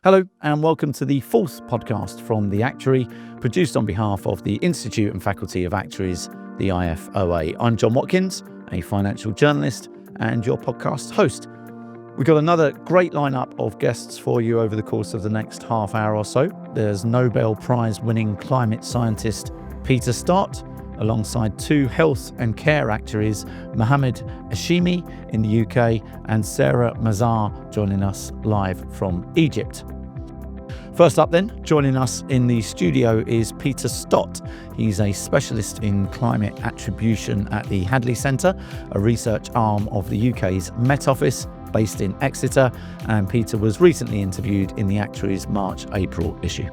Hello and welcome to the fourth podcast from the Actuary, produced on behalf of the Institute and Faculty of Actuaries, the IFOA. I'm Jon Watkins, a financial journalist and your podcast host. We've got another great lineup of guests for you over the course of the next half hour or so. There's Nobel Prize winning climate scientist Peter Stott, alongside two health and care actuaries, Mohamed Elsheemy in the UK and Sarah Mazhar joining us live from Egypt. First up then, joining us in the studio is Peter Stott. He's a specialist in climate attribution at the Hadley Centre, a research arm of the UK's Met Office based in Exeter, and Peter was recently interviewed in the Actuary's March-April issue.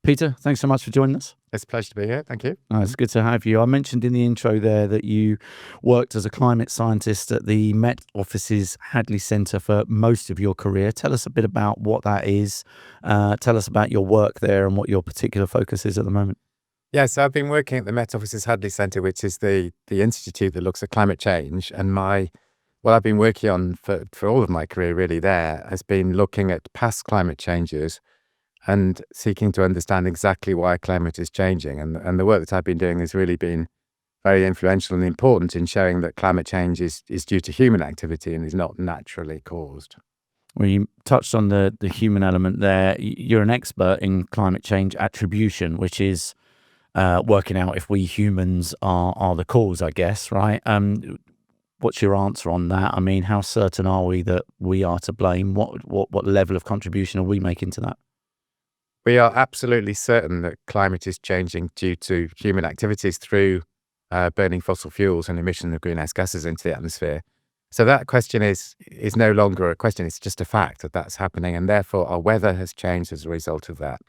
Peter, thanks so much for joining us. It's a pleasure to be here. Thank you. It's good to have you. I mentioned in the intro there that you worked as a climate scientist at the Met Office's Hadley Centre for most of your career. Tell us a bit about what that is. Tell us about your work there and what your particular focus is at the moment. Yeah, so I've been working at the Met Office's Hadley Centre, which is the institute that looks at climate change. And what I've been working on for all of my career really there has been looking at past climate changes and seeking to understand exactly why climate is changing. And the work that I've been doing has really been very influential and important in showing that climate change is due to human activity and is not naturally caused. Well, you touched on the human element there. You're an expert in climate change attribution, which is working out if we humans are the cause, I guess, right? What's your answer on that? I mean, how certain are we that we are to blame? What level of contribution are we making to that? We are absolutely certain that climate is changing due to human activities through burning fossil fuels and emission of greenhouse gases into the atmosphere. So that question is no longer a question, it's just a fact that that's happening, and therefore our weather has changed as a result of that.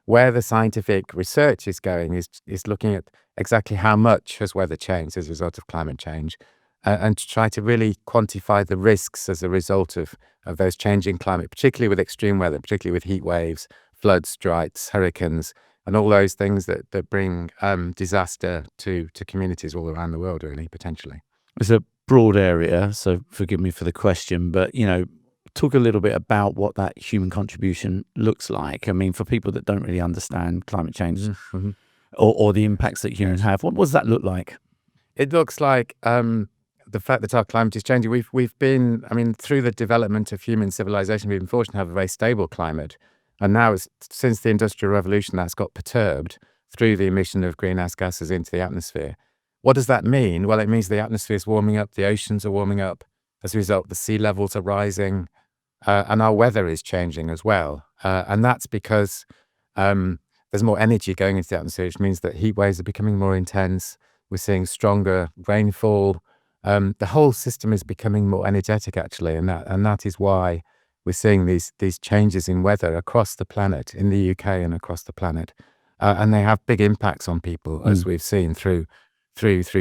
Where the scientific research is going is looking at exactly how much has weather changed as a result of climate change, and to try to really quantify the risks as a result of those changing climate, particularly with extreme weather, particularly with heat waves, floods, droughts, hurricanes, and all those things that bring disaster to communities all around the world, really, potentially. It's a broad area, so forgive me for the question, but, talk a little bit about what that human contribution looks like. I mean, for people that don't really understand climate change Mm-hmm. or the impacts that humans have, what does that look like? It looks like the fact that our climate is changing. We've been, through the development of human civilization, we've been fortunate to have a very stable climate. And now, since the Industrial Revolution, that's got perturbed through the emission of greenhouse gases into the atmosphere. What does that mean? Well, it means the atmosphere is warming up, the oceans are warming up. As a result, the sea levels are rising, and our weather is changing as well. And that's because there's more energy going into the atmosphere, which means that heat waves are becoming more intense. We're seeing stronger rainfall. The whole system is becoming more energetic, actually, and that is why we're seeing these changes in weather across the planet, in the UK and across the planet, and they have big impacts on people, as we've seen through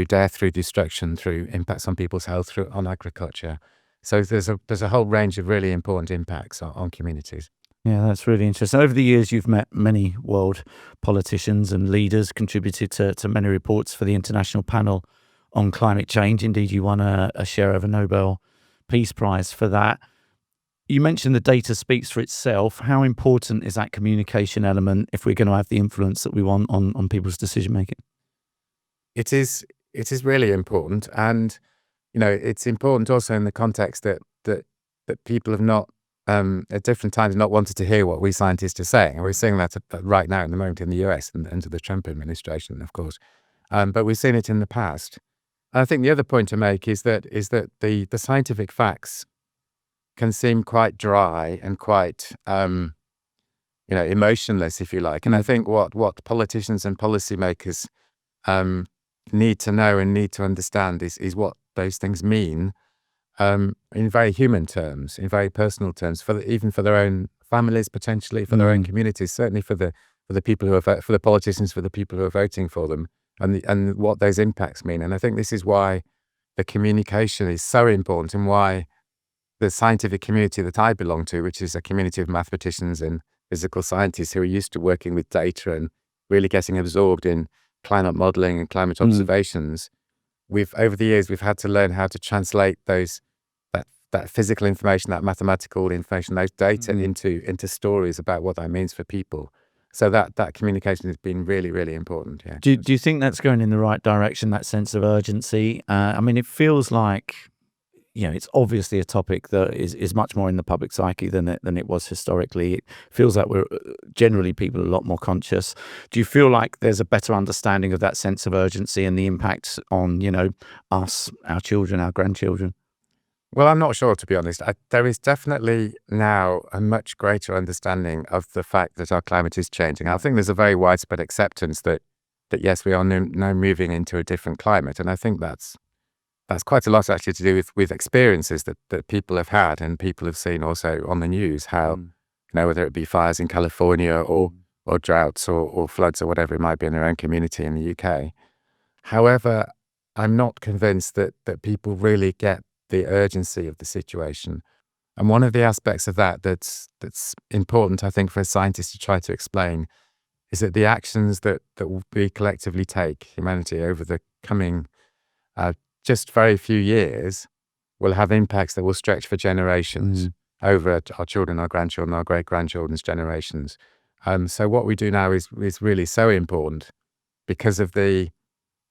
death, through destruction, through impacts on people's health, on agriculture. So there's a whole range of really important impacts on communities. Yeah, that's really interesting. Over the years, you've met many world politicians and leaders, contributed to many reports for the International Panel on Climate Change. Indeed, you won a share of a Nobel Peace Prize for that. You mentioned the data speaks for itself. How important is that communication element if we're going to have the influence that we want on people's decision making? It is really important, and it's important also in the context that people have not at different times not wanted to hear what we scientists are saying, and we're seeing that right now in the moment in the US and under the Trump administration, of course. But we've seen it in the past. And I think the other point to make is that the scientific facts can seem quite dry and quite, emotionless, if you like. And I think what politicians and policymakers need to know and need to understand is what those things mean in very human terms, in very personal terms, even for their own families, potentially for their own communities, certainly for the people who are for the politicians, for the people who are voting for them, and what those impacts mean. And I think this is why the communication is so important, and why the scientific community that I belong to, which is a community of mathematicians and physical scientists who are used to working with data and really getting absorbed in climate modeling and climate observations, over the years we've had to learn how to translate that physical information, that mathematical information, those data into stories about what that means for people. So that communication has been really, really important. Yeah. Do you think that's going in the right direction, that sense of urgency? I mean, it feels like, it's obviously a topic that is much more in the public psyche than it was historically. It feels like we're generally people are a lot more conscious. Do you feel like there's a better understanding of that sense of urgency and the impact on, us, our children, our grandchildren? Well, I'm not sure, to be honest. There is definitely now a much greater understanding of the fact that our climate is changing. I think there's a very widespread acceptance that yes, we are now moving into a different climate. And I think that's quite a lot actually to do with experiences that people have had and people have seen also on the news, how, whether it be fires in California or droughts or floods or whatever it might be in their own community in the UK. However, I'm not convinced that people really get the urgency of the situation. And one of the aspects of that's important, I think, for a scientist to try to explain is that the actions that we collectively take, humanity, over the coming just very few years, will have impacts that will stretch for generations over our children, our grandchildren, our great-grandchildren's generations. So what we do now is really so important because of the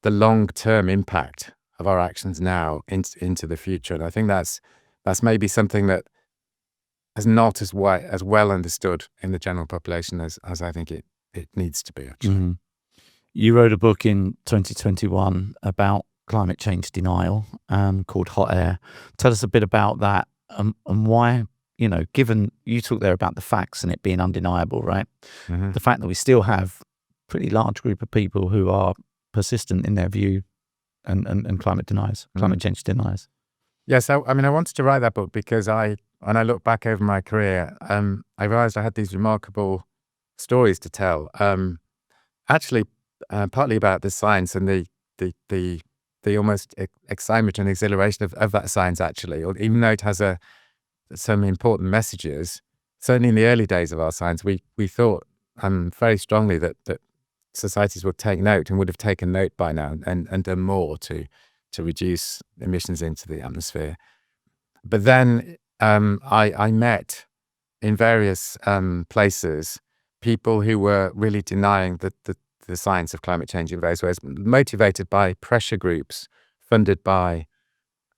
long-term impact of our actions now into the future. And I think that's maybe something that is not as well understood in the general population as I think it needs to be, actually. You wrote a book in 2021 about climate change denial called Hot Air. Tell us a bit about that and why, given you talk there about the facts and it being undeniable, right? The fact that we still have a pretty large group of people who are persistent in their view and climate change deniers. Yes, I wanted to write that book because when I look back over my career, I realized I had these remarkable stories to tell. Actually, partly about the science and the almost excitement and exhilaration of that science, actually. Or even though it has some important messages, certainly in the early days of our science, we thought very strongly that societies would take note and would have taken note by now and done more to reduce emissions into the atmosphere. But then I met in various places people who were really denying the science of climate change in various ways, motivated by pressure groups funded by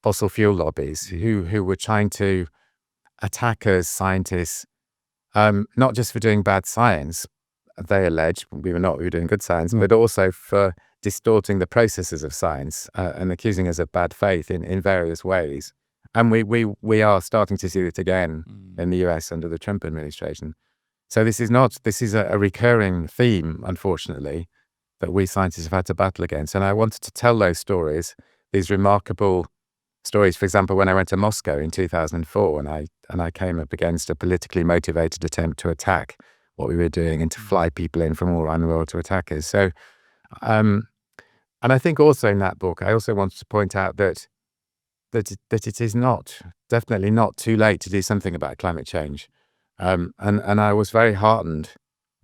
fossil fuel lobbies who were trying to attack us scientists, not just for doing bad science, they allege we were doing good science, but also for distorting the processes of science and accusing us of bad faith in various ways. And we are starting to see it again in the US under the Trump administration. So this is a recurring theme, unfortunately, that we scientists have had to battle against. And I wanted to tell those stories, these remarkable stories. For example, when I went to Moscow in 2004 and I came up against a politically motivated attempt to attack what we were doing and to fly people in from all around the world to attack us. So, and I think also in that book, I also wanted to point out that it is definitely not too late to do something about climate change. And I was very heartened,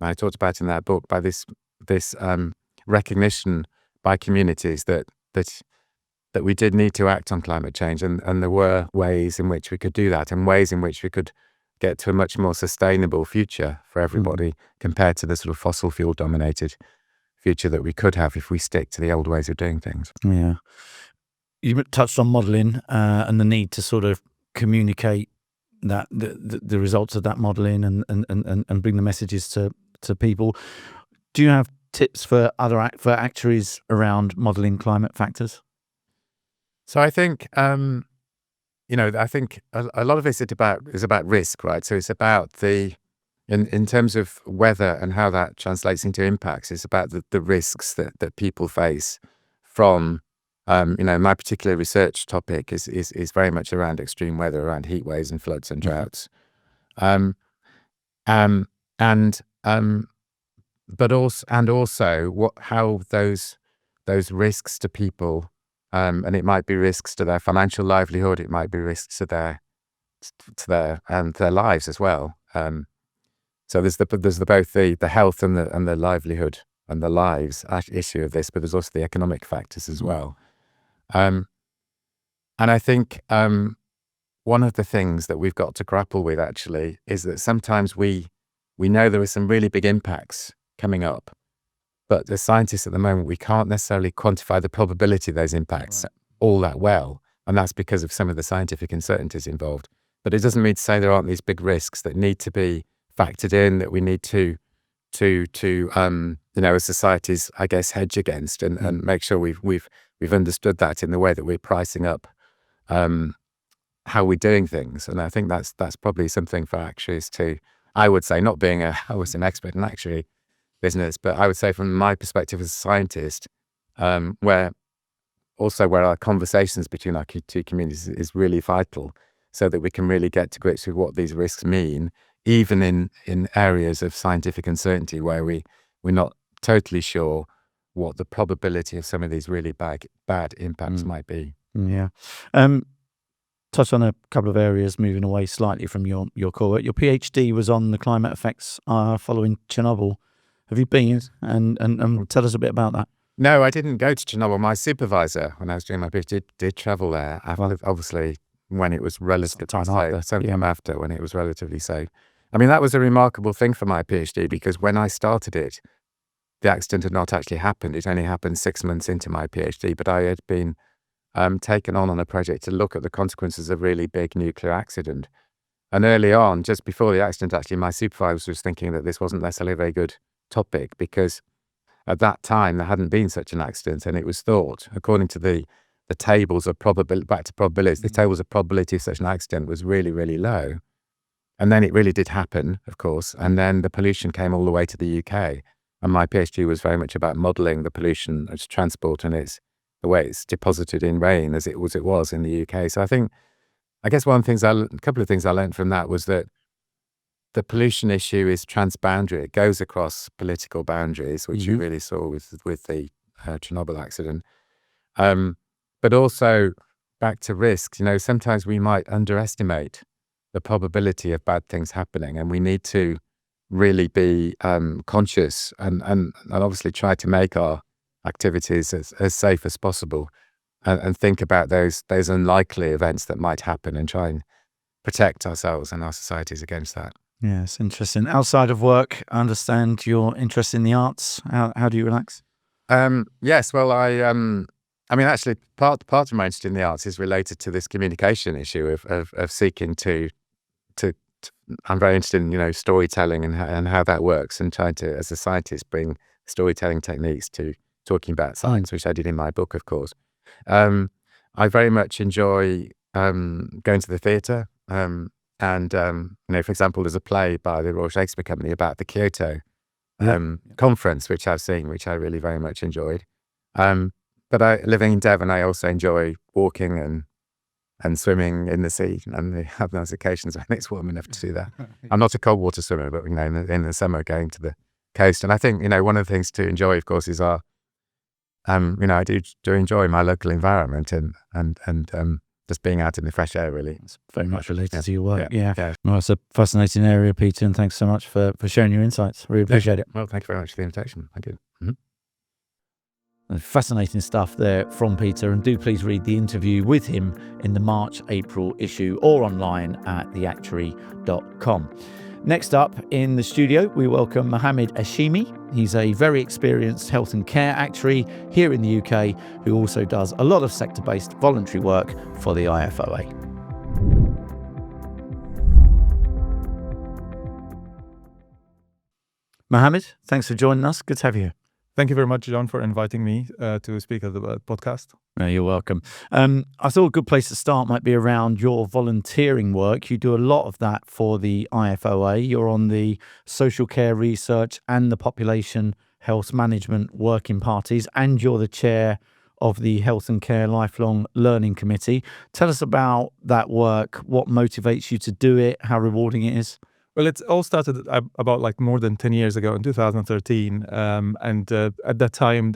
and I talked about in that book, by this recognition by communities that we did need to act on climate change, and there were ways in which we could do that, and ways in which we could get to a much more sustainable future for everybody compared to the sort of fossil fuel dominated future that we could have if we stick to the old ways of doing things. Yeah. You touched on modelling and the need to sort of communicate that the results of that modelling and bring the messages to people. Do you have tips for actuaries around modelling climate factors? So I think I think a lot of it is about risk, right? So it's about in terms of weather and how that translates into impacts. It's about the risks that people face from. My particular research topic is very much around extreme weather, around heat waves and floods and droughts, but also how those risks to people, and it might be risks to their financial livelihood, it might be risks to their lives as well. So there's both the health and the livelihood and the lives issue of this, but there's also the economic factors as well. And I think one of the things that we've got to grapple with actually is that sometimes we know there are some really big impacts coming up, but the scientists at the moment, we can't necessarily quantify the probability of those impacts all that well. And that's because of some of the scientific uncertainties involved. But it doesn't mean to say there aren't these big risks that need to be factored in, that we need to as societies, I guess, hedge against and make sure we've understood that in the way that we're pricing up how we're doing things. And I think that's probably something for actuaries to, I would say, not being I was an expert in actuary business, but I would say from my perspective as a scientist, where our conversations between our two communities is really vital, so that we can really get to grips with what these risks mean, even in areas of scientific uncertainty where we're not totally sure what the probability of some of these really bad impacts might be. Yeah. Touch on a couple of areas, moving away slightly from your core. Your PhD was on the climate effects following Chernobyl. Have you been and tell us a bit about that? No, I didn't go to Chernobyl. My supervisor, when I was doing my PhD, did travel there. Obviously, when it was relatively safe, sometime after, when it was relatively safe. I mean, that was a remarkable thing for my PhD, because when I started it, the accident had not actually happened. It only happened 6 months into my PhD, but I had been taken on a project to look at the consequences of really big nuclear accident. And early on, just before the accident, actually, my supervisor was thinking that this wasn't necessarily a very good topic, because at that time there hadn't been such an accident, and it was thought, according to the tables of probability, back to probabilities, the tables of probability of such an accident was really, really low. And then it really did happen, of course, and then the pollution came all the way to the UK. And my PhD was very much about modelling the pollution as transport and the way it's deposited in rain as it was in the UK. So I guess a couple of things I learned from that was that the pollution issue is transboundary. It goes across political boundaries, which you really saw with the Chernobyl accident. But also back to risks. Sometimes we might underestimate the probability of bad things happening, and we need to really be conscious and obviously try to make our activities as safe as possible, and think about those unlikely events that might happen, and try and protect ourselves and our societies against that. Yeah, it's interesting. Outside of work, I understand your interest in the arts. How do you relax? Yes, well, I mean, actually, part of my interest in the arts is related to this communication issue of seeking to. I'm very interested in storytelling and how that works, and trying to, as a scientist, bring storytelling techniques to talking about science, which I did in my book, of course. I very much enjoy going to the theatre. And, for example, there's a play by the Royal Shakespeare Company about the Kyoto conference, which I've seen, which I really very much enjoyed. But living in Devon, I also enjoy walking and swimming in the sea, and they have those occasions when it's warm enough to do that. I'm not a cold water swimmer, but in the summer, going to the coast. And I think one of the things to enjoy, of course, is I do enjoy my local environment and just being out in the fresh air, really. It's very much related to your work. Yeah. Well, it's a fascinating area, Peter, and thanks so much for sharing your insights. Really appreciate it. Well, thank you very much for the invitation. Thank you. Fascinating stuff there from Peter, and do please read the interview with him in the March-April issue, or online at theactuary.com. Next up in the studio, we welcome Mohamed Elsheemy. He's a very experienced health and care actuary here in the UK, who also does a lot of sector-based voluntary work for the IFOA. Mohamed, thanks for joining us. Good to have you here. Thank you very much, John, for inviting me to speak at the podcast. No, you're welcome. I thought a good place to start might be around your volunteering work. You do a lot of that for the IFOA. You're on the social care research and the population health management working parties, and you're the chair of the Health and Care Lifelong Learning Committee. Tell us about that work, what motivates you to do it, how rewarding it is. Well, it all started about more than 10 years ago in 2013. And at that time,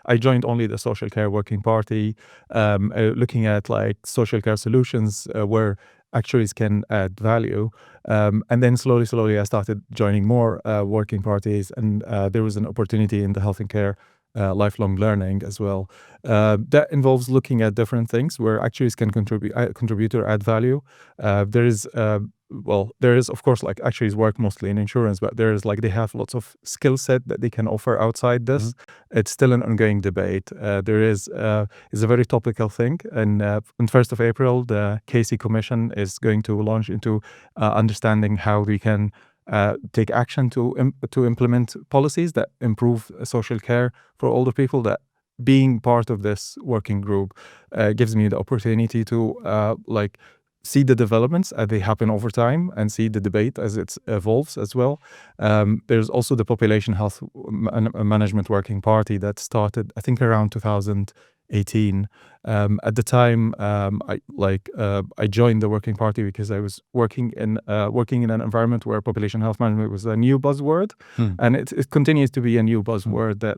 I joined only the Social Care Working Party, looking at social care solutions where actuaries can add value. And then slowly, I started joining more working parties. And there was an opportunity in the Health and Care lifelong learning as well. That involves looking at different things where actuaries can contribute or add value. There is of course like actuaries work mostly in insurance, but there is like they have lots of skill set that they can offer outside this. It's still an ongoing debate. There is it's a very topical thing, and on 1st of April, the Casey Commission is going to launch into understanding how we can take action to implement policies that improve social care for older people. That being part of this working group gives me the opportunity to see the developments as they happen over time and see the debate as it evolves as well. There's also the Population Health Management Working Party that started, I think, around 2018. At the time, I joined the working party because I was working in an environment where population health management was a new buzzword, and it continues to be a new buzzword. That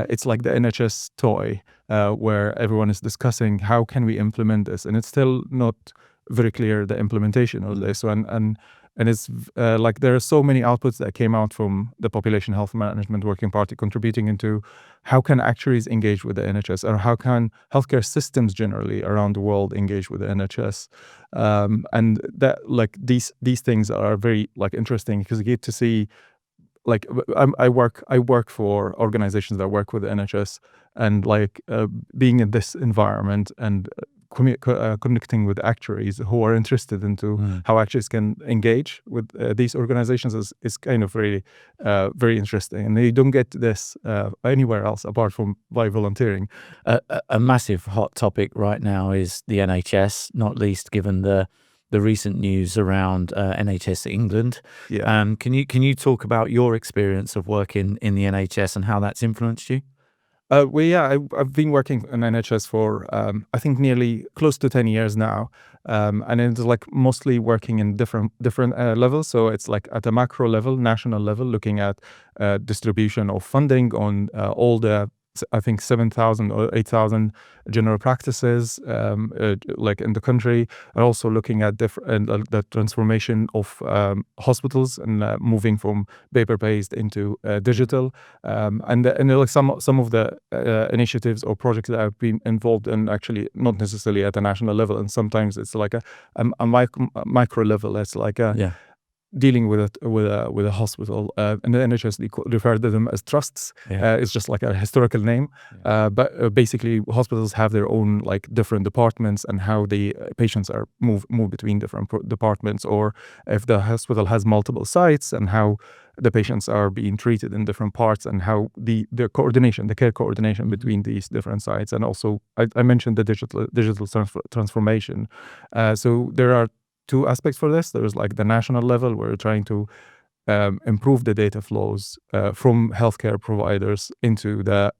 it's like the NHS toy, where everyone is discussing how can we implement this, and it's still not very clear the implementation of this one. And it's like there are so many outputs that came out from the Population Health Management Working Party contributing into how can actuaries engage with the NHS, or how can healthcare systems generally around the world engage with the NHS. And that these things are very interesting because you get to see I work for organizations that work with the NHS, and being in this environment and connecting with actuaries who are interested into how actuaries can engage with these organizations is kind of really very interesting, and you don't get this anywhere else apart from by volunteering. A massive hot topic right now is the NHS, not least given the recent news around NHS England. Yeah. Can you talk about your experience of working in the NHS and how that's influenced you? I've been working in NHS for I think nearly close to 10 years now, and it's mostly working in different levels. So it's at a macro level, national level, looking at distribution of funding on all the, I think, 7,000 or 8,000 general practices in the country, and also looking at the transformation of hospitals and moving from paper-based into digital, and some of the initiatives or projects that I've been involved in, actually not necessarily at a national level, and sometimes it's a micro level. It's dealing with a hospital, and the NHS refer to them as trusts. It's just like a historical name, but basically hospitals have their own different departments, and how the patients are move between different departments, or if the hospital has multiple sites, and how the patients are being treated in different parts, and how the care coordination between these different sites. And also I mentioned the digital transformation. So there are two aspects for this. There's the national level, where we're trying to improve the data flows from healthcare providers into the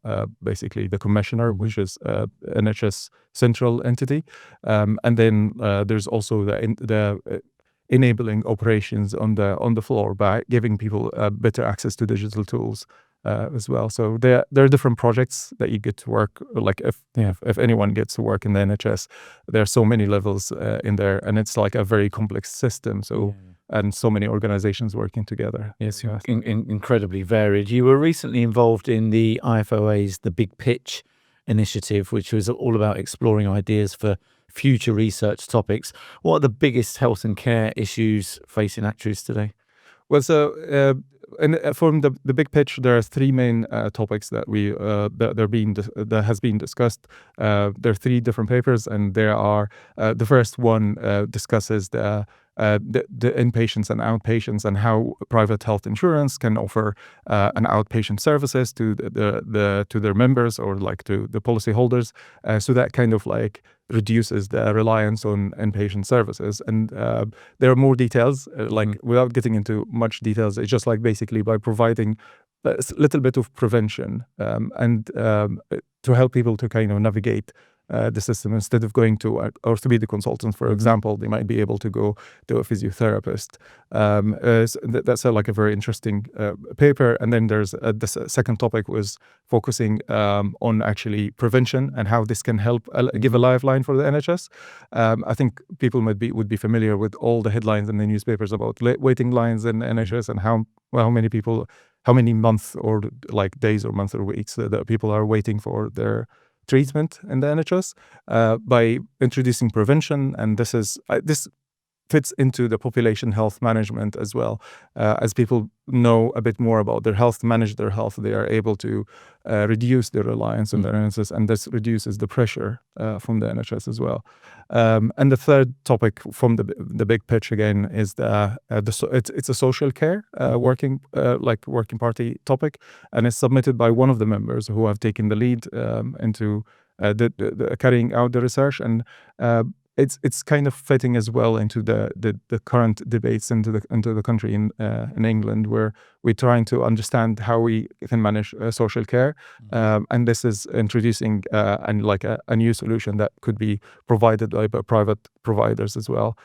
basically the commissioner, which is NHS central entity, and then there's also the enabling operations on the floor by giving people better access to digital tools as well. So there are different projects that you get to work. If anyone gets to work in the NHS, there are so many levels in there, and it's a very complex system. So and so many organizations working together. Yes, incredibly varied. You were recently involved in the IFOA's The Big Pitch initiative, which was all about exploring ideas for future research topics. What are the biggest health and care issues facing actuaries today? Well, so from the big pitch, there are three main topics that that has been discussed. There are three different papers, and there are the first one discusses the inpatients and outpatients, and how private health insurance can offer an outpatient services to their members, or to the policyholders, so that kind of reduces the reliance on inpatient services. And there are more details, without getting into much details. It's just basically by providing a little bit of prevention, and to help people to kind of navigate the system. Instead of going to orthopedic consultants, for example, they might be able to go to a physiotherapist. So that's a very interesting paper. And then there's the second topic was focusing on actually prevention, and how this can help give a lifeline for the NHS. I think people would be familiar with all the headlines in the newspapers about waiting lines in NHS, and how many people how many months or like days or months or weeks that people are waiting for their treatment in the NHS by introducing prevention. And this fits into the population health management as well. As people know a bit more about their health, manage their health, they are able to reduce their reliance on the NHS, and this reduces the pressure from the NHS as well. And the third topic from the big pitch again is it's a social care working party topic, and it's submitted by one of the members who have taken the lead into the carrying out the research. And it's kind of fitting as well into the current debates into the country in England, where we're trying to understand how we can manage social care, and this is introducing a new solution that could be provided by private providers as well.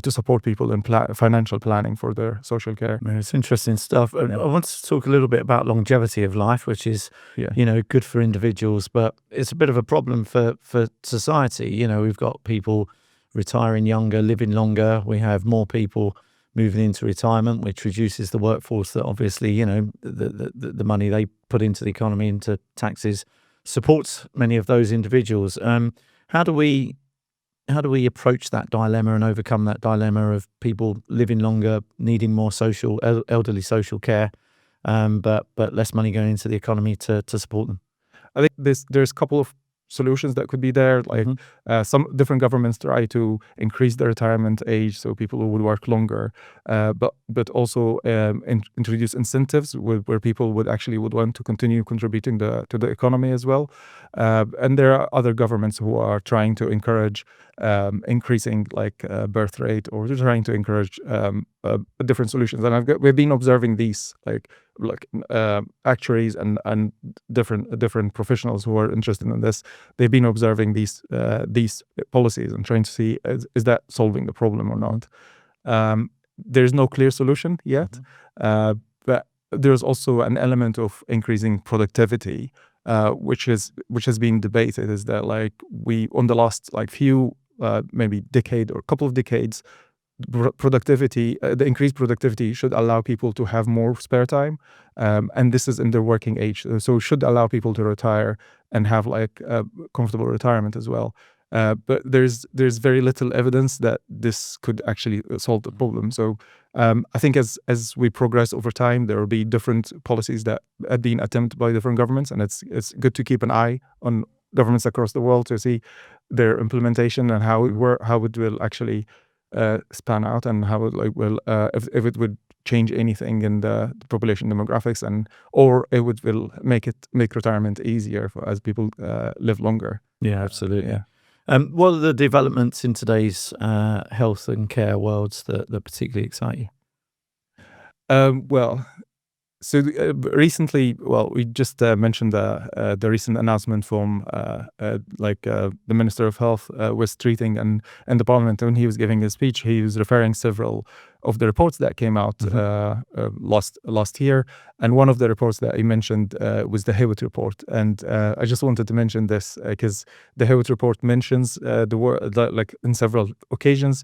To support people in financial planning for their social care. I mean, it's interesting stuff. I want to talk a little bit about longevity of life, which is, good for individuals, but it's a bit of a problem for society. We've got people retiring younger, living longer. We have more people moving into retirement, which reduces the workforce that obviously, the money they put into the economy, into taxes, supports many of those individuals. How do we approach that dilemma and overcome that dilemma of people living longer, needing more elderly social care, but less money going into the economy to support them? I think there's a couple of solutions that could be there. Some different governments try to increase the retirement age so people would work longer, but also introduce incentives where people would want to continue contributing to the economy as well. And there are other governments who are trying to encourage increasing birth rate, or they're trying to encourage different solutions. And we've been observing these actuaries and different professionals who are interested in this. They've been observing these policies and trying to see is that solving the problem or not. There's no clear solution yet, but there's also an element of increasing productivity, which has been debated. Is that we on the last few maybe decade or couple of decades, productivity, the increased productivity should allow people to have more spare time, and this is in their working age, so it should allow people to retire and have a comfortable retirement as well. But there's very little evidence that this could actually solve the problem. So I think as we progress over time, there will be different policies that have been attempted by different governments, and it's good to keep an eye on governments across the world to see their implementation and how it will actually span out, and how it if it would change anything in the population demographics, or it will make retirement easier as people live longer. Yeah, absolutely. What are the developments in today's health and care worlds that particularly excite you? So recently, we just mentioned the recent announcement from the Minister of Health was treating, and in the Parliament when he was giving his speech, he was referring several of the reports that came out last year, and one of the reports that he mentioned was the Hewitt report. And I just wanted to mention this because the Hewitt report mentions the word in several occasions.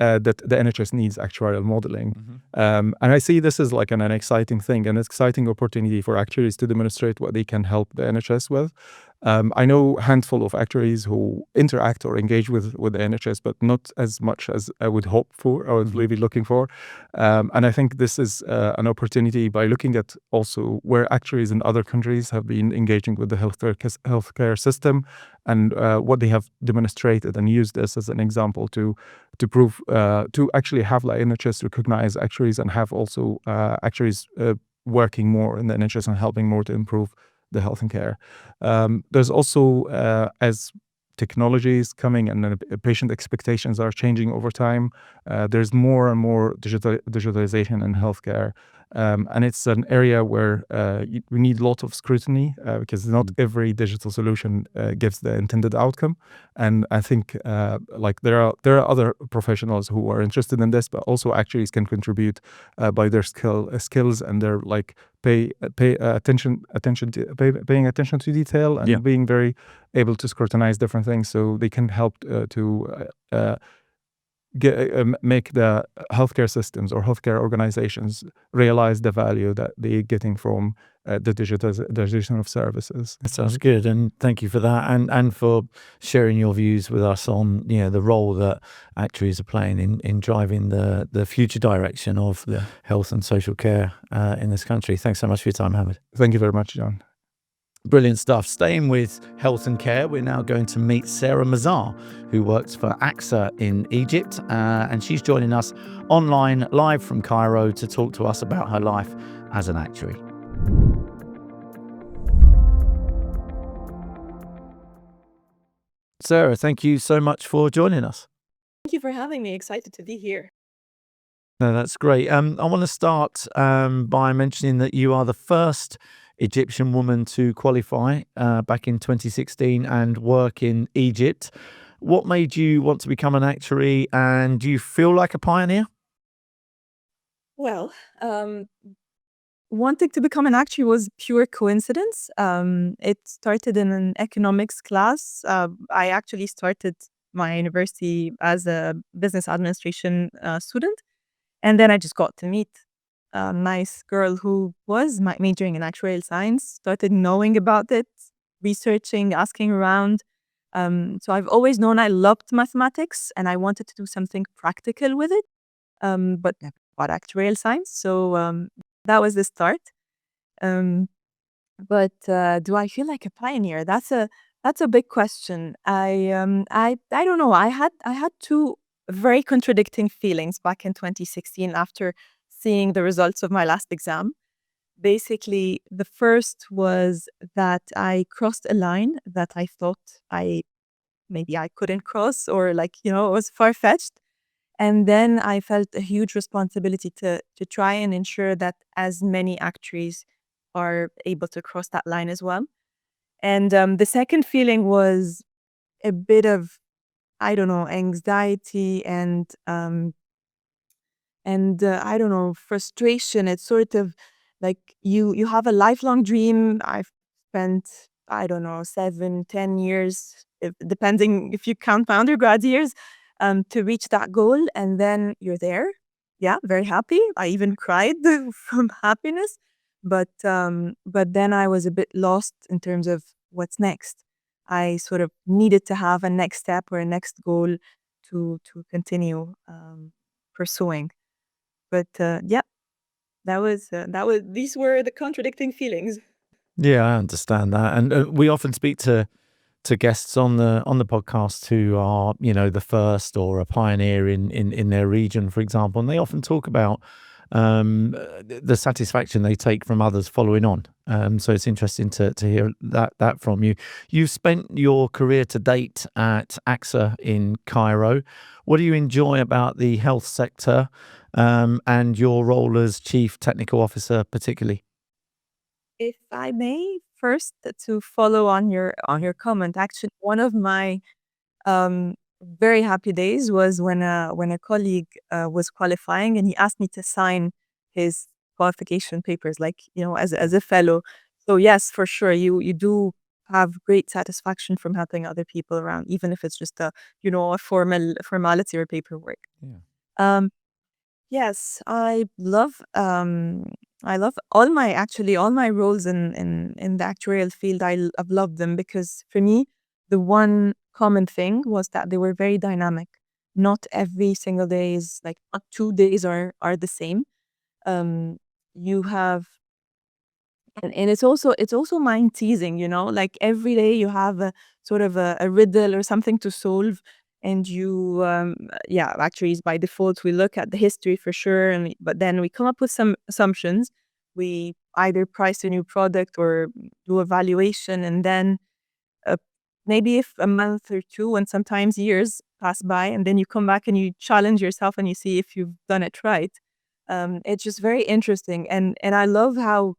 That the NHS needs actuarial modeling. And I see this as an exciting thing, an exciting opportunity for actuaries to demonstrate what they can help the NHS with. I know a handful of actuaries who interact or engage with the NHS, but not as much as I would hope for, or would really be looking for. And I think this is an opportunity by looking at also where actuaries in other countries have been engaging with the healthcare system, and what they have demonstrated, and use this as an example to prove to actually have NHS recognize actuaries, and have also actuaries working more in the NHS and helping more to improve the health and care. There's also, as technology is coming and patient expectations are changing over time, there's more and more digitalization in healthcare. And it's an area where we need a lot of scrutiny because not every digital solution gives the intended outcome. And I think there are other professionals who are interested in this, but also actuaries can contribute by their skills and their paying attention to detail, and being very able to scrutinize different things, so they can help to make the healthcare systems or healthcare organizations realize the value that they're getting from the digitization of services. That sounds good, and thank you for that, and for sharing your views with us on the role that actuaries are playing in driving the future direction of health and social care in this country. Thanks so much for your time, Mohamed. Thank you very much, John. Brilliant stuff. Staying with health and care, we're now going to meet Sarah Mazhar, who works for AXA in Egypt, and she's joining us online live from Cairo to talk to us about her life as an actuary. Sarah, thank you so much for joining us. Thank you for having me. Excited to be here. No, that's great. I want to start by mentioning that you are the first Egyptian woman to qualify back in 2016 and work in Egypt. What made you want to become an actuary, and do you feel like a pioneer? Well, wanting to become an actuary was pure coincidence. It started in an economics class. I actually started my university as a business administration student, and then I just got to meet a nice girl who was majoring in actuarial science, started knowing about it, researching, asking around. So I've always known I loved mathematics and I wanted to do something practical with it, but never about actuarial science. So that was the start. But do I feel like a pioneer? That's a big question. I don't know. I had two very contradicting feelings back in 2016 after seeing the results of my last exam. Basically, the first was that I crossed a line that I thought maybe I couldn't cross, or it was far-fetched. And then I felt a huge responsibility to try and ensure that as many actuaries are able to cross that line as well. And the second feeling was a bit of, I don't know, anxiety and I don't know, frustration. It's sort of like you have a lifelong dream. I've spent, I don't know, 7, 10 years, depending if you count my undergrad years, to reach that goal, and then you're there. Yeah, very happy. I even cried from happiness, but then I was a bit lost in terms of what's next. I sort of needed to have a next step or a next goal to continue pursuing. But yeah, that was these were the contradicting feelings. Yeah, I understand that, and we often speak to guests on the podcast who are the first or a pioneer in their region, for example, and they often talk about the satisfaction they take from others following on. So it's interesting to hear that from you. You've spent your career to date at AXA in Cairo. What do you enjoy about the health sector, and your role as Chief Technical Officer particularly? If I may, first to follow on your comment, actually, one of my um, very happy days was when a colleague was qualifying and he asked me to sign his qualification papers, as a fellow. So yes, for sure, you do have great satisfaction from helping other people around, even if it's just a formality or paperwork. Yeah. Um, Yes, I love all my roles in the actuarial field. I've loved them because for me, the one common thing was that they were very dynamic. Not every single day is like, not 2 days are the same. You have and it's also mind teasing, like every day you have a sort of a riddle or something to solve. And yeah, actually, by default, we look at the history for sure, but then we come up with some assumptions. We either price a new product or do a valuation, and then uh, maybe if a month or two, and sometimes years pass by, and then you come back and you challenge yourself and you see if you've done it right. It's just very interesting, and I love how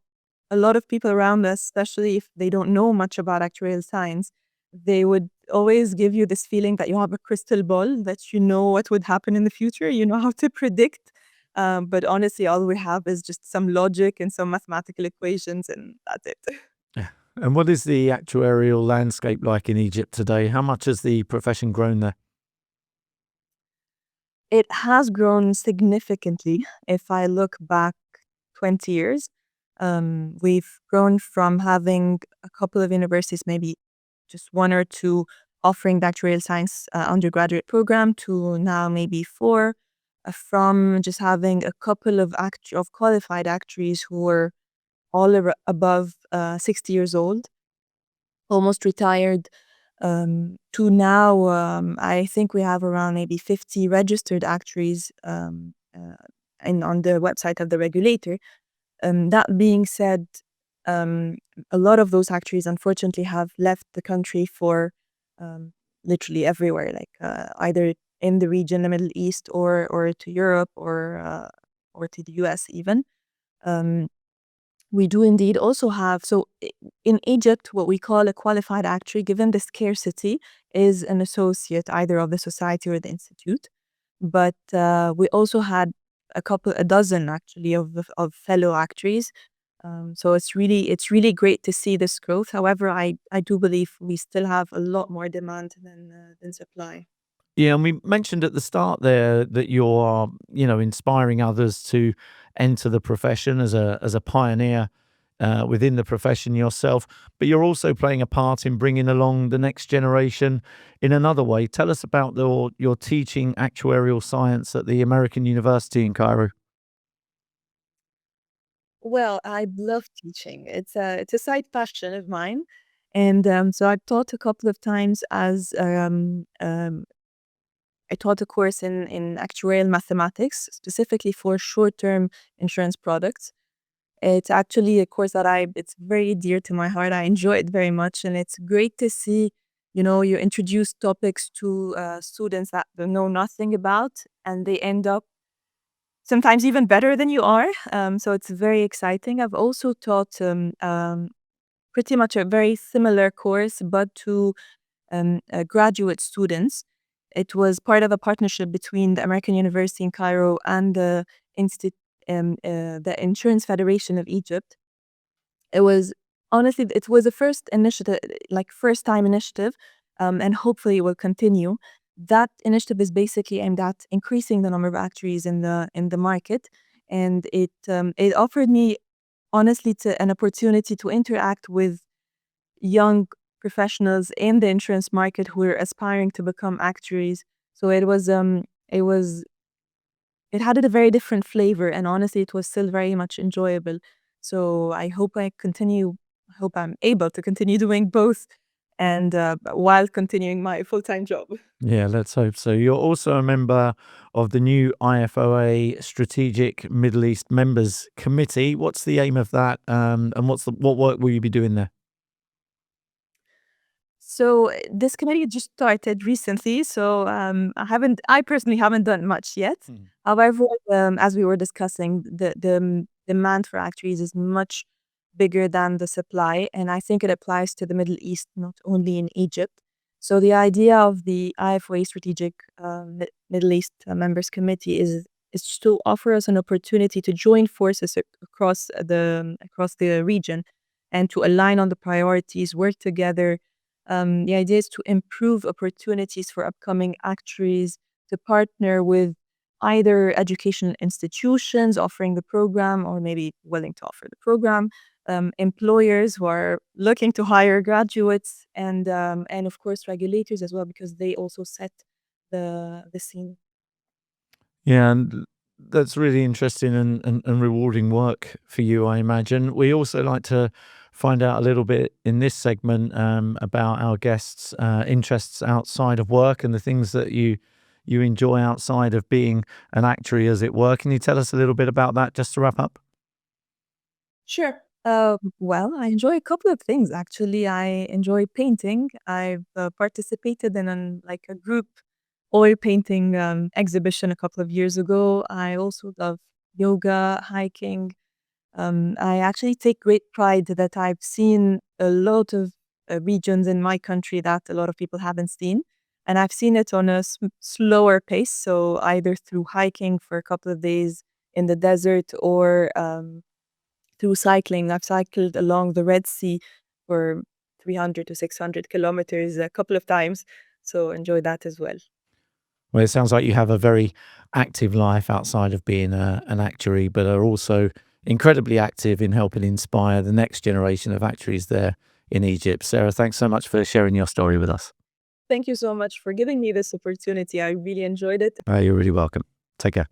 a lot of people around us, especially if they don't know much about actuarial science, they would always give you this feeling that you have a crystal ball, that you know what would happen in the future, you know how to predict. But honestly, all we have is just some logic and some mathematical equations, and that's it. Yeah. And what is the actuarial landscape like in Egypt today? How much has the profession grown there? It has grown significantly. If I look back 20 years, we've grown from having a couple of universities, maybe just one or two, offering the actuarial science undergraduate program to now maybe four, from just having a couple of qualified actuaries who were all above 60 years old, almost retired, to now, I think we have around maybe 50 registered actuaries and on the website of the regulator. That being said, um, a lot of those actuaries unfortunately have left the country for um, literally everywhere, like either in the region, the Middle East, or to Europe, or to the US even. Um, we do indeed also have, in Egypt, what we call a qualified actuary, given the scarcity, is an associate either of the society or the institute. But we also had a dozen actually of fellow actuaries. So it's really great to see this growth. However, I do believe we still have a lot more demand than supply. Yeah, and we mentioned at the start there that you're, inspiring others to enter the profession as a pioneer within the profession yourself, but you're also playing a part in bringing along the next generation in another way. Tell us about your teaching actuarial science at the American University in Cairo. Well, I love teaching. It's a side passion of mine, and so I've taught a couple of times as I taught a course in actuarial mathematics, specifically for short-term insurance products. It's actually a course that it's very dear to my heart. I enjoy it very much, and it's great to see, you introduce topics to students that they know nothing about, and they end up sometimes even better than you are. So it's very exciting. I've also taught pretty much a very similar course, but to graduate students. It was part of a partnership between the American University in Cairo and the Insurance Federation of Egypt. It was honestly, it was a first initiative, like first time initiative, and hopefully it will continue. That initiative is basically aimed at increasing the number of actuaries in the market, and it offered me honestly an opportunity to interact with young professionals in the insurance market who are aspiring to become actuaries. So it had a very different flavor, and honestly, it was still very much enjoyable. So I hope I'm able to continue doing both, and while continuing my full-time job. Yeah, let's hope so. You're also a member of the new IFOA Strategic Middle East Members Committee. What's the aim of that, and what work will you be doing there? So this committee just started recently, so I personally haven't done much yet. Mm. However, as we were discussing, the demand for actuaries is much bigger than the supply, and I think it applies to the Middle East, not only in Egypt. So the idea of the IFOA Strategic Middle East Members Committee is to offer us an opportunity to join forces across the region, and to align on the priorities, work together. The idea is to improve opportunities for upcoming actuaries, to partner with either educational institutions offering the program or maybe willing to offer the program, employers who are looking to hire graduates, and of course regulators as well, because they also set the scene. Yeah, and that's really interesting and rewarding work for you, I imagine. We also like to find out a little bit in this segment about our guests' interests outside of work and the things that you enjoy outside of being an actuary, as it were. Can you tell us a little bit about that just to wrap up? Sure. Well, I enjoy a couple of things actually. I enjoy painting. I've participated in a group oil painting exhibition a couple of years ago. I also love yoga, hiking. I actually take great pride that I've seen a lot of regions in my country that a lot of people haven't seen. And I've seen it on a slower pace. So either through hiking for a couple of days in the desert, or through cycling. I've cycled along the Red Sea for 300 to 600 kilometers a couple of times. So enjoy that as well. Well, it sounds like you have a very active life outside of being an actuary, but are also incredibly active in helping inspire the next generation of actuaries there in Egypt. Sarah, thanks so much for sharing your story with us. Thank you so much for giving me this opportunity. I really enjoyed it. You're really welcome. Take care.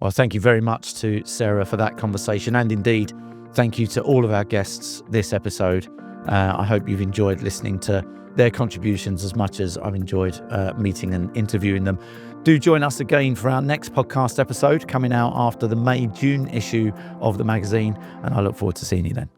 Well, thank you very much to Sarah for that conversation. And indeed, thank you to all of our guests this episode. I hope you've enjoyed listening to their contributions as much as I've enjoyed meeting and interviewing them. Do join us again for our next podcast episode coming out after the May-June issue of the magazine, and I look forward to seeing you then.